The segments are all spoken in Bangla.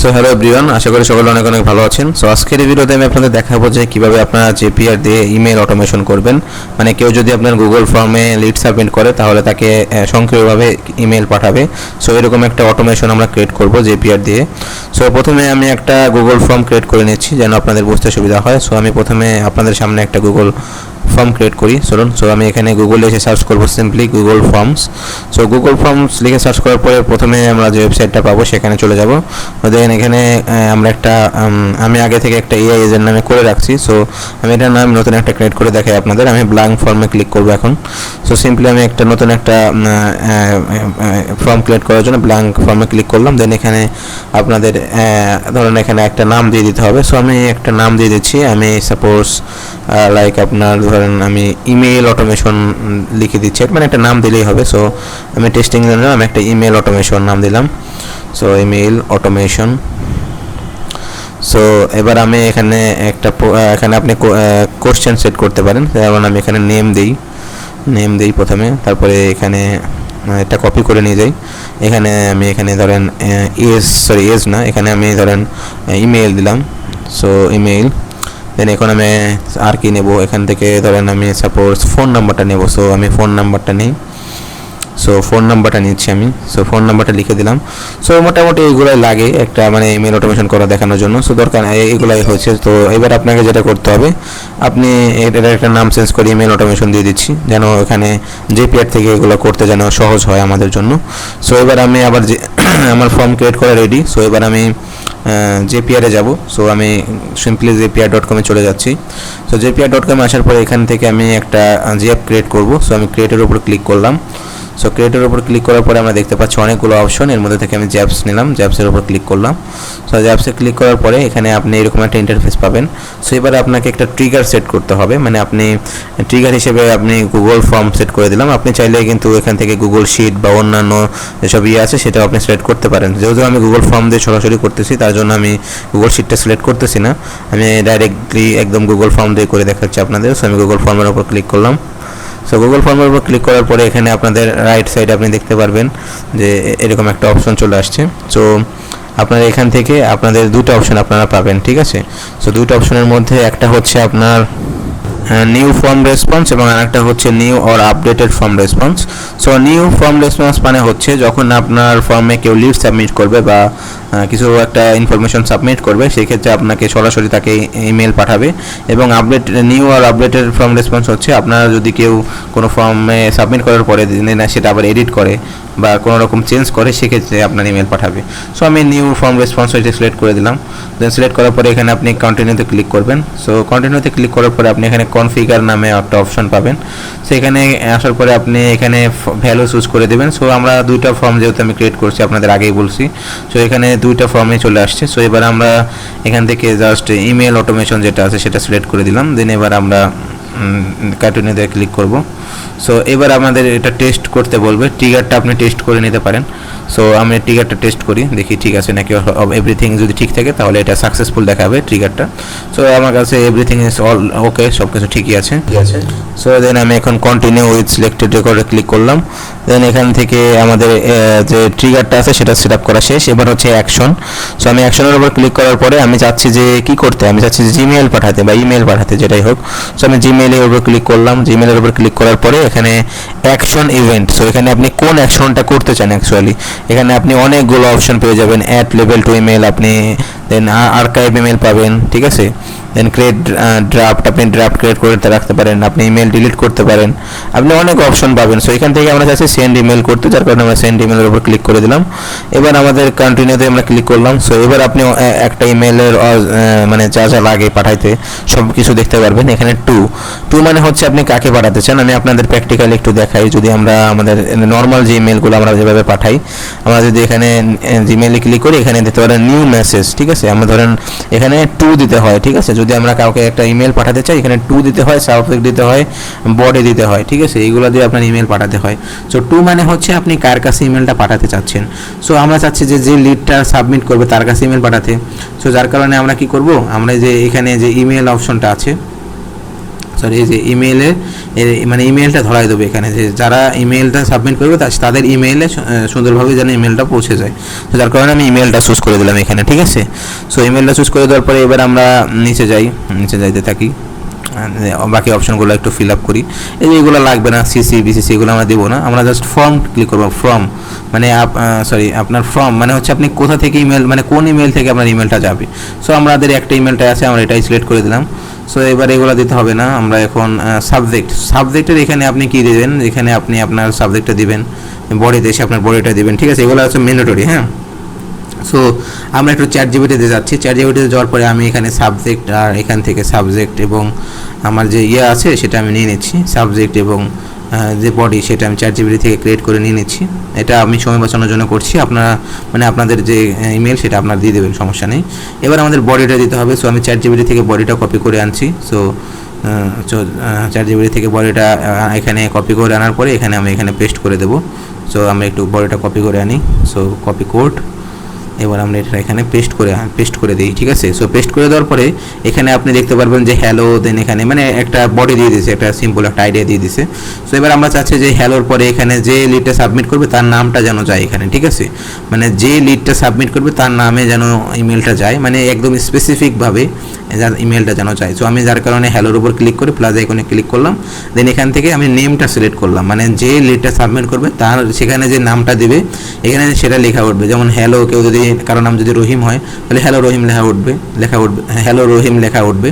সো হ্যালো এভরিওয়ান, আশা করি সকলে অনেক অনেক ভালো আছেন। সো আজকের এই ভিডিওতে আমি আপনাদের দেখাবো যে কীভাবে আপনারা জেপিআর দিয়ে ইমেল অটোমেশন করবেন। মানে কেউ যদি আপনার গুগল ফর্মে লিড সাবমিট করে তাহলে তাকে স্বয়ংক্রিয়ভাবে ইমেল পাঠাবে। সো এরকম একটা অটোমেশন আমরা ক্রিয়েট করব জেপিআর দিয়ে। সো প্রথমে আমি একটা গুগল ফর্ম ক্রিয়েট করে নিচ্ছি যেন আপনাদের বুঝতে সুবিধা হয়। সো আমি প্রথমে আপনাদের সামনে একটা গুগল ফর্ম ক্রিয়েট করি। সো আমি এখানে গুগলে এসে সার্চ করব simply Google forms. So Google forms লিখে সার্চ করার পরে প্রথমে আমরা যে ওয়েবসাইটটা পাবো সেখানে চলে যাব। দেখেন এখানে আমরা একটা আমি আগে থেকে একটা এআই এজেন্ট নামে করে রাখছি। সো আমি এটার নাম নতুন একটা ক্রিয়েট করে দেখাই আপনাদের। আমি ব্ল্যাঙ্ক ফর্মে ক্লিক করব এখন। সো সিম্পলি আমি একটা নতুন একটা ফর্ম ক্রিয়েট করার জন্য ব্ল্যাঙ্ক ফর্মে ক্লিক করলাম। দেন এখানে আপনাদের ধরুন এখানে একটা নাম দিয়ে দিতে হবে। সো আমি একটা নাম দিয়ে দিচ্ছি। আমি সাপোজ লাইক আপনার ধরেন আমি ইমেল অটোমেশন লিখে দিচ্ছি, মানে একটা নাম দিলেই হবে। সো আমি টেস্টিং জন্য আমি একটা ইমেল অটোমেশন নাম দিলাম। So email automation. সো এবার আমি এখানে এখানে আপনি কোশ্চেন সেট করতে পারেন। যেমন আমি এখানে নেম দিই প্রথমে, তারপরে এখানে এটা কপি করে নিয়ে যাই। এখানে ধরেন এজ না, এখানে আমি ধরেন ইমেল দিলাম। So email. দেন এখন আমি আর কি নেব, এখান থেকে ধরেন আমি সাপোজ ফোন নাম্বারটা নেব। সো আমি ফোন নাম্বারটা নিই। সো ফোন নাম্বারটা নিচ্ছি আমি। সো ফোন নাম্বারটা লিখে দিলাম। সো মোটামুটি এইগুলাই লাগে একটা মানে ইমেল অটোমেশন করা দেখানোর জন্য। সো দরকার এইগুলাই হয়েছে। তো এবার আপনাকে যেটা করতে হবে, আপনি এটার একটা নাম চেঞ্জ করে ইমেল অটোমেশন দিয়ে দিচ্ছি যেন এখানে জেপিআর থেকে এগুলো করতে যেন সহজ হয় আমাদের জন্য। সো এবার আমি আবার যে আমার ফর্ম ক্রিয়েট করা রেডি। সো এবার আমি জেপিআরে যাব। সো আমি সিম্পলি jpr.com চলে যাচ্ছি। সো jpr.com আসার পরে এখান থেকে আমি একটা অ্যাপ ক্রিয়েট করব। সো আমি ক্রিয়েটের উপর ক্লিক করলাম। সো ক্রিয়েটের উপর ক্লিক করার পরে আমরা দেখতে পাচ্ছি অনেকগুলো অপশন। এর মধ্যে থেকে আমি জ্যাপস নিলাম, জ্যাপসের উপর ক্লিক করলাম। সো জ্যাপসে ক্লিক করার পরে এখানে আপনি এরকম একটা ইন্টারফেস পাবেন। সো এবারে আপনাকে একটা ট্রিগার সেট করতে হবে, মানে আপনি ট্রিগার হিসেবে আপনি গুগল ফর্ম সেট করে দিলাম। আপনি চাইলে কিন্তু এখান থেকে গুগল শিট বা অন্যান্য যেসব আছে সেটাও আপনি সিলেক্ট করতে পারেন। যেহেতু আমি গুগল ফর্ম দিয়ে সরাসরি করতেছি তার জন্য আমি গুগল শিটটা সিলেক্ট করতেছি না, আমি ডাইরেক্টলি একদম গুগল ফর্ম দিয়ে করে দেখাচ্ছি আপনাদের। সো আমি গুগল ফর্মের উপর ক্লিক করলাম। সো গুগল ফর্মের উপর ক্লিক করার পরে এখানে আপনাদের রাইট সাইডে আপনি দেখতে পারবেন যে এরকম একটা অপশন চলে আসছে। সো আপনারা এখান থেকে আপনাদের দুটো অপশন আপনারা পাবেন, ঠিক আছে। সো দুটো অপশনের মধ্যে একটা হচ্ছে আপনার নিউ ফর্ম রেসপন্স এবং আরেকটা হচ্ছে new or updated form response. So new form response মানে হচ্ছে যখন আপনার ফর্মে কেউ লিড সাবমিট করবে বা কিছু একটা ইনফরমেশন সাবমিট করবে, সেই ক্ষেত্রে আপনাকে সরাসরি তাকে ইমেল পাঠাবে। এবং নিউ আর আপডেটেড ফর্ম রেসপন্স হচ্ছে আপনারা যদি কেউ কোনো ফর্মে সাবমিট করার পরে সেটা আবার এডিট করে বা কোনো রকম চেঞ্জ করে, সেক্ষেত্রে আপনার ইমেল পাঠাবে। সো আমি নিউ ফর্ম রেসপন্স এটা সিলেক্ট করে দিলাম। দেন সিলেক্ট করার পরে এখানে আপনি কন্টিনিউতে ক্লিক করবেন। সো কন্টিনিউতে ক্লিক করার পরে আপনি এখানে কনফিগার নামে একটা অপশন পাবেন। সো এখানে আসার পরে আপনি এখানে ভ্যালু চুজ করে দেবেন। সো আমরা দুইটা ফর্ম যেহেতু আমি ক্রিয়েট করছি আপনাদের আগেই বলছি, সো এখানে দুইটা ফর্মে চলে আসছে। সো এবার আমরা এখান থেকে জাস্ট ইমেল অটোমেশন যেটা আছে সেটা সিলেক্ট করে দিলাম। দেন এবার আমরা কন্টিনিউতে ক্লিক করব। সো এবার আমাদের এটা টেস্ট করতে বলবে, ট্রিগারটা আপনি টেস্ট করে নিতে পারেন। সো আমি ট্রিগারটা টেস্ট করি, দেখি ঠিক আছে নাকি। এভরিথিং যদি ঠিক থাকে তাহলে এটা সাকসেসফুল দেখাবে ট্রিগারটা। সো আমার কাছে এভরিথিং ইজ অল ওকে, সব কিছু ঠিকই আছে। সো দেন আমি এখন কন্টিনিউ উইথ সিলেক্টেড রেকর্ডে ক্লিক করলাম। দেন এখান থেকে আমাদের যে ট্রিগারটা আছে সেটা সেট আপ করা শেষ। এবার হচ্ছে অ্যাকশন। সো আমি অ্যাকশনের উপর ক্লিক করার পরে আমি চাচ্ছি যে কি করতে, আমি চাচ্ছি যে জিমেইল পাঠাতে বা ইমেল পাঠাতে, যেটাই হোক। সো আমি জিমেইলের উপর ক্লিক করলাম। জিমেইলের উপর ক্লিক করার পরে এখানে অ্যাকশন ইভেন্ট। সো এখানে আপনি কোন অ্যাকশনটা করতে চান অ্যাকচুয়ালি, এখানে আপনি অনেকগুলো অপশন পেয়ে যাবেন। অ্যাড লেভেল টু ইমেল, আপনি দেন আর্কাইভ ইমেল পাবেন, ঠিক আছে। দেন ক্রিয়েট ড্রাফট, আপনি ড্রাফট ক্রিয়েট করে রাখতে পারেন। আপনি ইমেল ডিলিট করতে পারেন, আপনি অনেক অপশন পাবেন। সো এখান থেকে আমরা চাচ্ছি সেন্ড ইমেল করতে, যার কারণে আমরা সেন্ড ইমেলের উপর ক্লিক করে দিলাম। এবার আমাদের কন্টিনিউতে আমরা ক্লিক করলাম। সো এবার আপনি একটা ইমেলের মানে যা যা লাগে পাঠাইতে সব কিছু দেখতে পারবেন। এখানে টু মানে হচ্ছে আপনি কাকে পাঠাতে চান। আমি আপনাদের প্র্যাকটিক্যালি একটু দেখাই। যদি আমরা আমাদের নর্মাল যে ইমেলগুলো আমরা যেভাবে পাঠাই, আমরা যদি এখানে জিমেইলে ক্লিক করি, এখানে দিতে পারেন নিউ মেসেজ, ঠিক আছে। আমরা ধরেন এখানে দিতে হয়, ঠিক আছে। যদি আমরা কাউকে একটা ইমেল পাঠাতে চাই, এখানে দিতে হয়, সাবজেক্ট দিতে হয়, বডি দিতে হয়, ঠিক আছে। এইগুলো দিয়ে আপনার ইমেল পাঠাতে হয়। সো মানে হচ্ছে আপনি কার কাছে ইমেলটা পাঠাতে চাচ্ছেন। সো আমরা চাচ্ছি যে লিডটা সাবমিট করবে তার কাছে ইমেল পাঠাতে। সো যার কারণে আমরা কি করব, আমরা যে এখানে যে ইমেল অপশনটা আছে সরি এই যে ইমেইলের মানে ইমেলটা ধরাই দেবো এখানে, যে যারা ইমেলটা সাবমিট করবে তাদের ইমেইলে সুন্দরভাবে যেন ইমেলটা পৌঁছে যায়। তো যার কারণে আমি ইমেলটা চুজ করে দিলাম এখানে, ঠিক আছে। সো ইমেলটা চুজ করে দেওয়ার পরে এবার আমরা নিচে যাইতে থাকি, বাকি অপশনগুলো একটু ফিল আপ করি। এই যে এগুলো লাগবে না, সিসি বিসিসি এগুলো আমরা দেবো না, আমরা জাস্ট ফর্ম ক্লিক করবো। ফর্ম মানে আপনার ফর্ম মানে হচ্ছে আপনি কোথা থেকে ইমেল, মানে কোন ইমেল থেকে আপনার ইমেলটা যাবে। সো আমাদের একটা ইমেলটা আছে, আমরা এটাই সিলেক্ট করে দিলাম। সো এবার এগুলো দিতে হবে না, আমরা এখন সাবজেক্টের এখানে আপনি কী দেবেন, এখানে আপনি আপনার সাবজেক্টটা দিবেন, বডিতে এসে আপনার বডিটা দিবেন, ঠিক আছে। এগুলো হচ্ছে ম্যান্ডেটরি, হ্যাঁ। সো আমরা একটু চ্যাটজিপিটিতে যাচ্ছি, চ্যাটজিপিটিতে যাওয়ার পরে আমি এখানে সাবজেক্ট, আর এখান থেকে সাবজেক্ট এবং আমার যে আছে সেটা আমি নিয়ে নিচ্ছি, সাবজেক্ট এবং যে বডি সেটা আমি চ্যাটজিপিটি থেকে ক্রিয়েট করে নিয়ে নিচ্ছি। এটা আমি সময় বাঁচানোর জন্য করছি, আপনারা মানে আপনাদের যে ইমেল সেটা আপনারা দিয়ে দেবেন, সমস্যা নেই। এবার আমাদের বডিটা দিতে হবে। সো আমি চ্যাটজিপিটি থেকে বডিটা কপি করে আনছি। সো চ্যাটজিপিটি থেকে বডিটা এখানে কপি করে আনার পরে এখানে আমি এখানে পেস্ট করে দেবো। সো আমরা একটু বডিটা কপি করে আনি। সো কপি কোড, এবার আমরা এটা এখানে পেস্ট করে দিই, ঠিক আছে। সো পেস্ট করে দেওয়ার পরে এখানে আপনি দেখতে পারবেন যে হ্যালো, দেন এখানে মানে একটা বডি দিয়ে দিয়েছে, একটা সিম্পল একটা আইডিয়া দিয়ে দিয়েছে। সো এবার আমরা চাচ্ছি যে হ্যালোর পরে এখানে যে লিডটা সাবমিট করবে তার নামটা যেন যায় এখানে, ঠিক আছে। মানে যে লিডটা সাবমিট করবে তার নামে যেন ইমেলটা যায়, মানে একদম স্পেসিফিকভাবে যার ইমেলটা যেন যায়। সো আমি যার কারণে হ্যালোর উপর ক্লিক করে প্লাস আইকনে ক্লিক করলাম, দেন এখান থেকে আমি নেমটা সিলেক্ট করলাম, মানে যে লিডটা সাবমিট করবে তার সেখানে যে নামটা দেবে এখানে সেটা লেখা উঠবে। যেমন হ্যালো, কেউ যদি কারো নাম যদি রহিম হয় তাহলে হ্যালো রহিম হ্যালো রহিম লেখা উঠবে।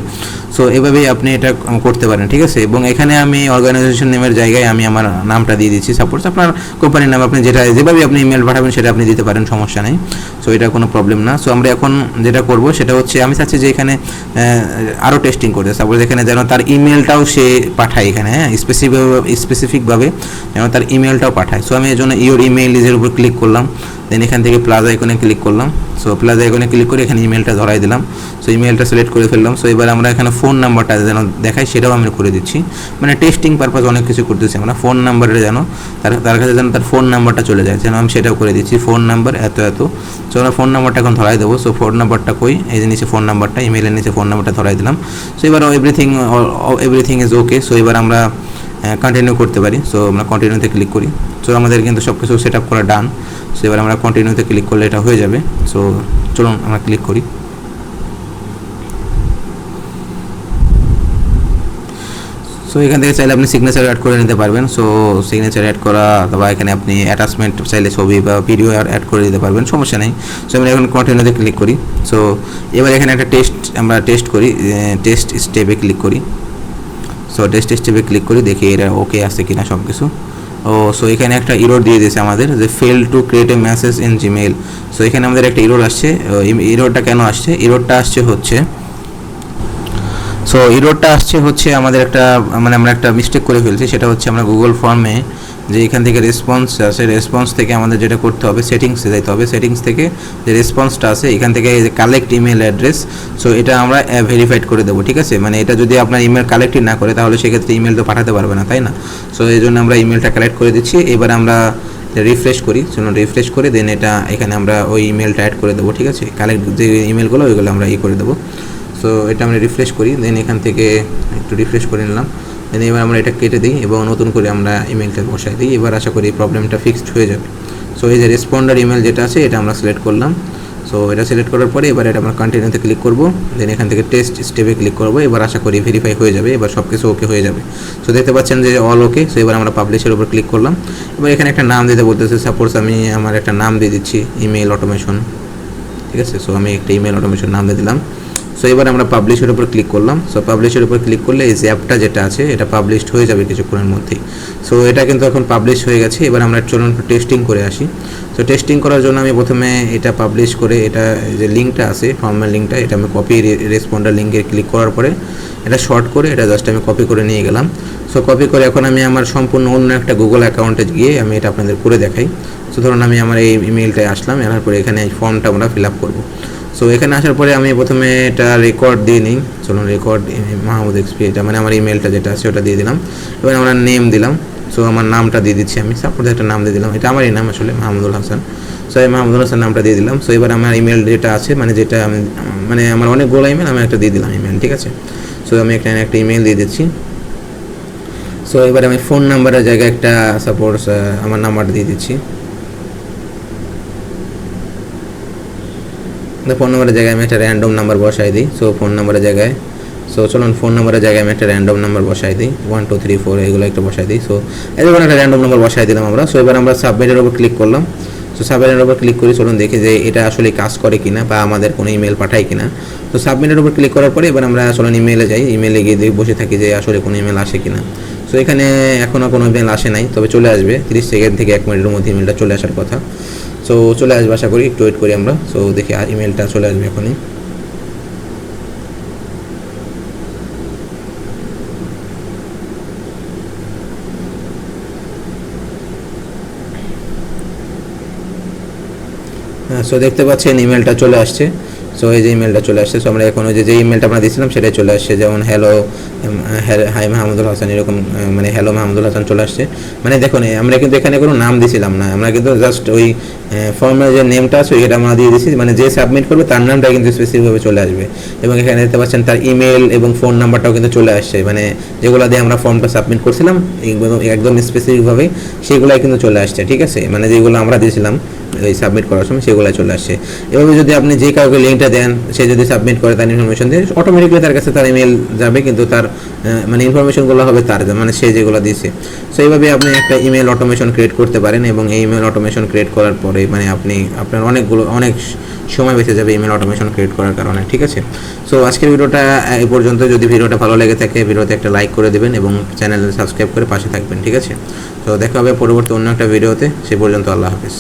সো এভাবেই আপনি এটা করতে পারেন, ঠিক আছে। এবং এখানে আমি অর্গানাইজেশন নেমের জায়গায় আমি আমার নামটা দিয়ে দিচ্ছি, সাপোজ আপনার কোম্পানির নাম আপনি যেভাবে আপনি ইমেল পাঠাবেন সেটা আপনি দিতে পারেন, সমস্যা নেই। সো এটা কোনো প্রবলেম না। সো আমরা এখন যেটা করব সেটা হচ্ছে আমি চাচ্ছি যে এখানে আরও টেস্টিং করতে, সাপোজ এখানে যেন তার ইমেলটাও সে পাঠায় এখানে, হ্যাঁ, স্পেসিফিকভাবে যেন তার ইমেলটাও পাঠায়। সো আমি এই জন্য ইওর ইমেল ইজের উপর ক্লিক করলাম, দেন এখান থেকে প্লাস আইকনে ক্লিক করলাম। সো প্লাস আইকনে ক্লিক করে এখানে ইমেলটা ধরাই দিলাম। সো ইমেলটা সিলেক্ট করে ফেললাম। সো এবার আমরা এখানে ফোন নাম্বারটা যেন দেখাই সেটাও আমি করে দিচ্ছি, মানে টেস্টিং পারপাস অনেক কিছু করতেছি আমরা। ফোন নাম্বারে যেন তার কাছে যেন তার ফোন নাম্বারটা চলে যায়, যেন আমি সেটাও করে দিচ্ছি। ফোন নাম্বার এত সো আমরা ফোন নাম্বারটা এখন ধরাই দেবো। সো ফোন নাম্বারটা কই, এই যে নিচে ফোন নাম্বারটা, ইমেলের নিচে ফোন নাম্বারটা ধরাই দিলাম। সো এবার এভরিথিং ইজ ওকে। সো এবার আমরা কন্টিনিউ করতে পারি। সো আমরা কন্টিনিউতে ক্লিক করি। সো আমাদের কিন্তু সব কিছু সেট আপ করা ডান। সো এবার আমরা কন্টিনিউতে ক্লিক করলে এটা হয়ে যাবে। সো চলুন আমরা ক্লিক করি। সো এখান থেকে চাইলে আপনি সিগনেচার অ্যাড করে নিতে পারবেন। সো সিগনেচার অ্যাড করা অথবা এখানে আপনি অ্যাটাচমেন্ট চাইলে ছবি বা ভিডিও অ্যাড করে দিতে পারবেন, সমস্যা নেই। সো আমরা এখন কন্টিনিউতে ক্লিক করি। সো এবার এখানে একটা আমরা টেস্ট করি, টেস্ট স্টেপে ক্লিক করি। সো টেস্ট স্টেপে ক্লিক করি, দেখি এটা ওকে আছে কিনা সব কিছু। সো এখানে একটা ইরর দিয়ে দিয়েছে আমাদের, যে fail to create a message in Gmail. So এখানে আমাদের একটা ইরর আসছে। ইররটা কেন আসছে? ইররটা আসছে হচ্ছে আমাদের একটা মানে আমরা একটা মিস্টেক করে ফেলছি। সেটা হচ্ছে আমরা গুগল ফর্মে যে এখান থেকে রেসপন্স আছে, রেসপন্স থেকে আমাদের যেটা করতে হবে সেটিংসে যাইতে হবে। সেটিংস থেকে যে রেসপন্সটা আছে এখান থেকে যে কালেক্ট ইমেল অ্যাড্রেস, সো এটা আমরা ভেরিফাইড করে দেবো, ঠিক আছে। মানে এটা যদি আপনার ইমেল কালেক্টই না করে তাহলে সেক্ষেত্রে ইমেল তো পাঠাতে পারবে না, তাই না? সো এই জন্য আমরা ইমেলটা কালেক্ট করে দিচ্ছি। এবার আমরা রিফ্রেশ করি, রিফ্রেশ করে দেন এটা এখানে আমরা ওই ইমেলটা অ্যাড করে দেবো, ঠিক আছে। কালেক্ট যে ইমেলগুলো ওইগুলো আমরা করে দেবো। সো এটা আমরা রিফ্রেশ করি, দেন এখান থেকে একটু রিফ্রেশ করে নিলাম। দেন এবার আমরা এটা কেটে দিই এবং নতুন করে আমরা ইমেলটা বসাই দিই। এবার আশা করি প্রবলেমটা ফিক্সড হয়ে যাবে। সো এই যে রেসপন্ডার ইমেল যেটা আছে এটা আমরা সিলেক্ট করলাম। সো এটা সিলেক্ট করার পরে এবার এটা আমরা কন্টিনিউতে ক্লিক করব, দেন এখান থেকে টেস্ট স্টেপে ক্লিক করব। এবার আশা করি ভেরিফাই হয়ে যাবে, এবার সব কিছু ওকে হয়ে যাবে। সো দেখতে পাচ্ছেন যে অল ওকে। সো এবার আমরা পাবলিশের উপর ক্লিক করলাম। এবার এখানে একটা নাম দিতে বলতেছে, সাপোজ আমি আমার একটা নাম দিয়ে দিচ্ছি ইমেল অটোমেশন, ঠিক আছে। সো আমি একটা ইমেল অটোমেশন নাম দিয়ে দিলাম। সো এবার আমরা পাবলিশের উপর ক্লিক করলাম। সো পাবলিশের উপর ক্লিক করলে এই যে অ্যাপটা যেটা আছে এটা পাবলিশড হয়ে যাবে কিছুক্ষণের মধ্যেই। সো এটা কিন্তু এখন পাবলিশ হয়ে গেছে। এবার আমরা চলুন টেস্টিং করে আসি। সো টেস্টিং করার জন্য আমি প্রথমে এটা পাবলিশ করে এটা যে লিঙ্কটা আছে ফর্মের লিঙ্কটা, এটা আমি কপি রেসপন্ডার লিঙ্কে ক্লিক করার পরে এটা শর্ট করে এটা জাস্ট আমি কপি করে নিয়ে গেলাম। সো কপি করে এখন আমি আমার সম্পূর্ণ অন্য একটা গুগল অ্যাকাউন্টে গিয়ে আমি এটা আপনাদের করে দেখাই। সো ধরুন আমি আমার এই ইমেলটায় আসলাম, আসার পরে এখানে এই ফর্মটা আমরা ফিল আপ করবো। সো এখানে আসার পরে আমি প্রথমে এটা রেকর্ড দিয়ে নিই। চলুন রেকর্ড মাহমুদ এক্সপি, এটা মানে আমার ইমেলটা যেটা আছে ওটা দিয়ে দিলাম। এবার আমরা নেম দিলাম। সো আমার নামটা দিয়ে দিচ্ছি আমি, সাপোজ একটা নাম দিয়ে দিলাম, এটা আমারই নাম আসলে মাহমুদুল হাসান। সো এই মাহমুদুল হাসান নামটা দিয়ে দিলাম। সো এবার আমার ইমেল যেটা আছে মানে যেটা আমি মানে আমার অনেকগুলো ইমেল আমি একটা দিয়ে দিলাম ইমেল, ঠিক আছে। সো আমি এখানে একটা ইমেল দিয়ে দিচ্ছি। সো এবার আমি ফোন নাম্বারের জায়গায় একটা সাপোজ আমার নাম্বার দিয়ে দিচ্ছি। ফোন নাম্বারের জায়গায় আমি একটা র্যান্ডম নাম্বার বসাই দিই। সো ফোন নাম্বারের জায়গায় চলুন ফোন নাম্বারের জায়গায় আমি একটা র্যান্ডম নাম্বার বসাই দিই, 1 2 3 4 এগুলো একটা বসাই দিই। সো এরকম একটা র্যান্ডম নাম্বার বসাই দিলাম আমরা। সো এবার আমরা সাবমিটের উপর ক্লিক করলাম। সো সাবমিটের উপর ক্লিক করে চলুন দেখি যে এটা আসলে কাজ করে কিনা বা আমাদের কোনো ইমেল পাঠায় কিনা। তো সাবমিটের উপর ক্লিক করার পরে এবার আমরা চলুন ইমেলে যাই। ইমেলে গিয়ে বসে থাকি যে আসলে কোনো ইমেল আসে কিনা। সো এখানে এখনও কোনো ইমেল আসে নাই, তবে চলে আসবে 30 সেকেন্ড থেকে 1 মিনিটের মধ্যে ইমেলটা চলে আসার কথা। সো চলে আসবে আশা করি, একটু ওয়েট করি আমরা। সো দেখি ইমেলটা চলে আসবে এখনই। সো দেখতে পাচ্ছেন ইমেলটা চলে আসছে। সো এই যে ইমেলটা চলে আসছে। সো আমরা এখন ওই যে ইমেলটা আমরা দিয়েছিলাম সেটাই চলে আসছে, যেমন হ্যালো হাই মাহমুদুল হাসান, এরকম মানে হ্যালো মাহমুদুল হাসান চলে আসছে। মানে দেখুন আমরা কিন্তু এখানে কোনো নাম দিছিলাম না, আমরা কিন্তু জাস্ট ওই ফর্মের যে নেমটা আছে এটা আমরা দিয়ে দিয়েছি, মানে যে সাবমিট করবে তার নামটা কিন্তু স্পেসিফিকভাবে চলে আসবে। এবং এখানে দেখতে পাচ্ছেন তার ইমেল এবং ফোন নাম্বারটাও কিন্তু চলে আসছে, মানে যেগুলো দিয়ে আমরা ফর্মটা সাবমিট করছিলাম একদম স্পেসিফিকভাবে সেগুলাই কিন্তু চলে আসছে। ঠিক আছে, মানে যেগুলো আমরা দিয়েছিলাম ওই সাবমিট করার সময় সেগুলো চলে আসছে। এভাবে যদি আপনি যে কাউকে লিঙ্কটা দেন, সে যদি সাবমিট করে তার ইনফরমেশন দিয়ে অটোমেটিকলি তার কাছে তার ইমেল যাবে, কিন্তু তার মানে ইনফরমেশনগুলো হবে তার, মানে সে যেগুলো দিয়েছে। সো এইভাবে আপনি একটা ইমেল অটোমেশন ক্রিয়েট করতে পারেন, এবং এই ইমেল অটোমেশন ক্রিয়েট করার পরে মানে আপনার অনেক সময় বেঁচে যাবে ইমেল অটোমেশন ক্রিয়েট করার কারণে। ঠিক আছে, সো আজকের ভিডিওটা এই পর্যন্ত। যদি ভিডিওটা ভালো লেগে থাকে ভিডিওতে একটা লাইক করে দেবেন এবং চ্যানেলে সাবস্ক্রাইব করে পাশে থাকবেন। ঠিক আছে, তো দেখা হবে পরবর্তী অন্য একটা ভিডিওতে। সে পর্যন্ত আল্লাহ হাফেজ।